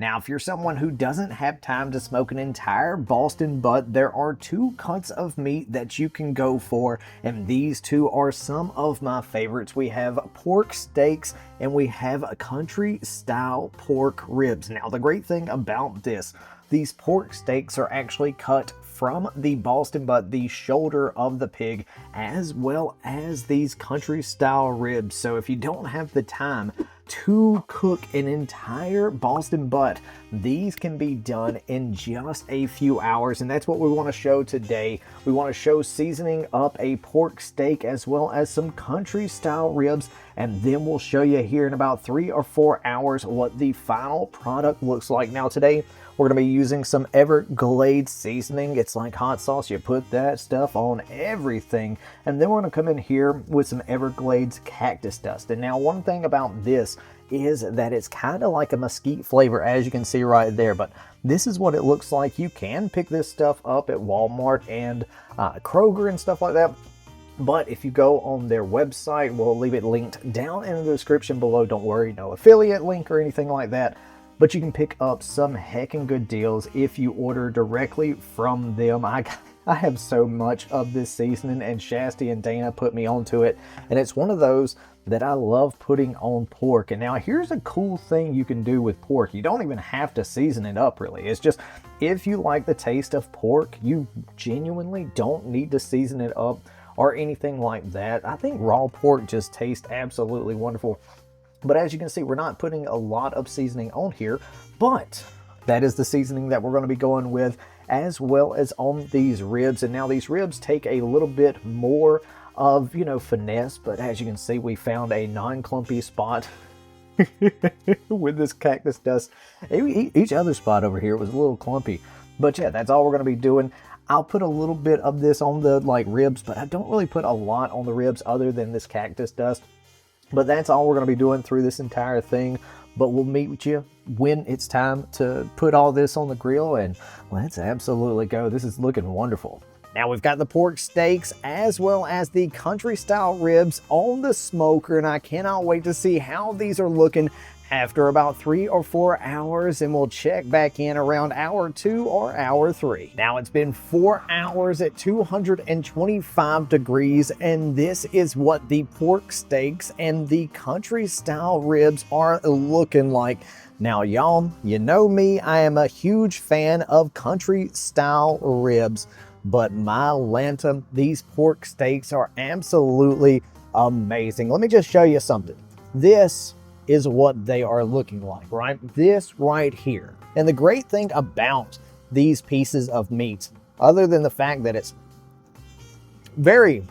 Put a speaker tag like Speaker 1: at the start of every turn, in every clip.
Speaker 1: Now, if you're someone who doesn't have time to smoke an entire Boston butt, there are two cuts of meat that you can go for, and these two are some of my favorites. We have pork steaks and we have country style pork ribs. Now, the great thing about this, these pork steaks are actually cut from the Boston butt, the shoulder of the pig, as well as these country style ribs. So if you don't have the time to cook an entire Boston butt, these can be done in just a few hours, and that's what we want to show today. We want to show seasoning up a pork steak as well as some country style ribs, and then we'll show you here in about 3 or 4 hours what the final product looks like. Now today we're going to be using some Everglades seasoning. It's like hot sauce. You put that stuff on everything. And then we're going to come in here with some Everglades cactus dust. And now one thing about this is that it's kind of like a mesquite flavor, as you can see right there. But this is what it looks like. You can pick this stuff up at Walmart and Kroger and stuff like that. But if you go on their website, we'll leave it linked down in the description below. Don't worry, no affiliate link or anything like that. But you can pick up some heckin' good deals if you order directly from them. I have so much of this seasoning, and Shasti and Dana put me onto it. And it's one of those that I love putting on pork. And now here's a cool thing you can do with pork. You don't even have to season it up, really. It's just, if you like the taste of pork, you genuinely don't need to season it up or anything like that. I think raw pork just tastes absolutely wonderful. But as you can see, we're not putting a lot of seasoning on here, but that is the seasoning that we're going to be going with, as well as on these ribs. And now these ribs take a little bit more of, you know, finesse, but as you can see, we found a non-clumpy spot with this cactus dust. Each other spot over here was a little clumpy, but yeah, that's all we're going to be doing. I'll put a little bit of this on the ribs, but I don't really put a lot on the ribs other than this cactus dust. But that's all we're going to be doing through this entire thing. But we'll meet with you when it's time to put all this on the grill, and let's absolutely go. This is looking wonderful. Now we've got the pork steaks as well as the country style ribs on the smoker, and I cannot wait to see how these are looking after about 3 or 4 hours, and we'll check back in around hour 2 or hour 3. Now it's been 4 hours at 225 degrees, and this is what the pork steaks and the country style ribs are looking like. Now y'all, you know me, I am a huge fan of country style ribs, but my Lanta, these pork steaks are absolutely amazing. Let me just show you something. This is what they are looking like, right? This right here. And the great thing about these pieces of meat, other than the fact that it's very,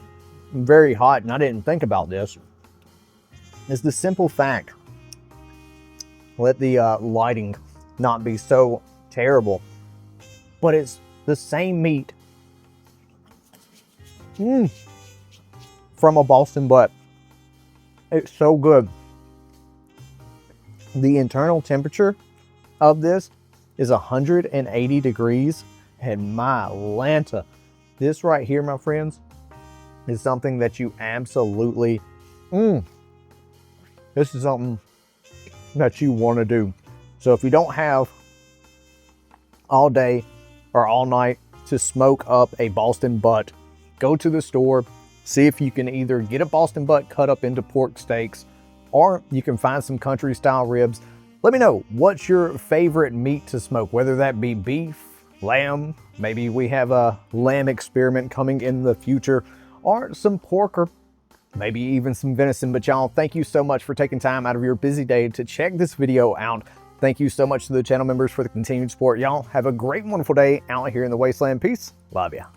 Speaker 1: very hot, and I didn't think about this, is the simple fact, let the lighting not be so terrible, but it's the same meat from a Boston butt. It's so good. The internal temperature of this is 180 degrees, and my Lanta, this right here, my friends, is something that you absolutely, this is something that you want to do. So if you don't have all day or all night to smoke up a Boston butt, go to the store, see if you can either get a Boston butt cut up into pork steaks, or you can find some country style ribs. Let me know, what's your favorite meat to smoke, whether that be beef, lamb, maybe we have a lamb experiment coming in the future, or some pork, or maybe even some venison. But y'all, thank you so much for taking time out of your busy day to check this video out. Thank you so much to the channel members for the continued support. Y'all have a great, wonderful day out here in the wasteland. Peace. Love ya.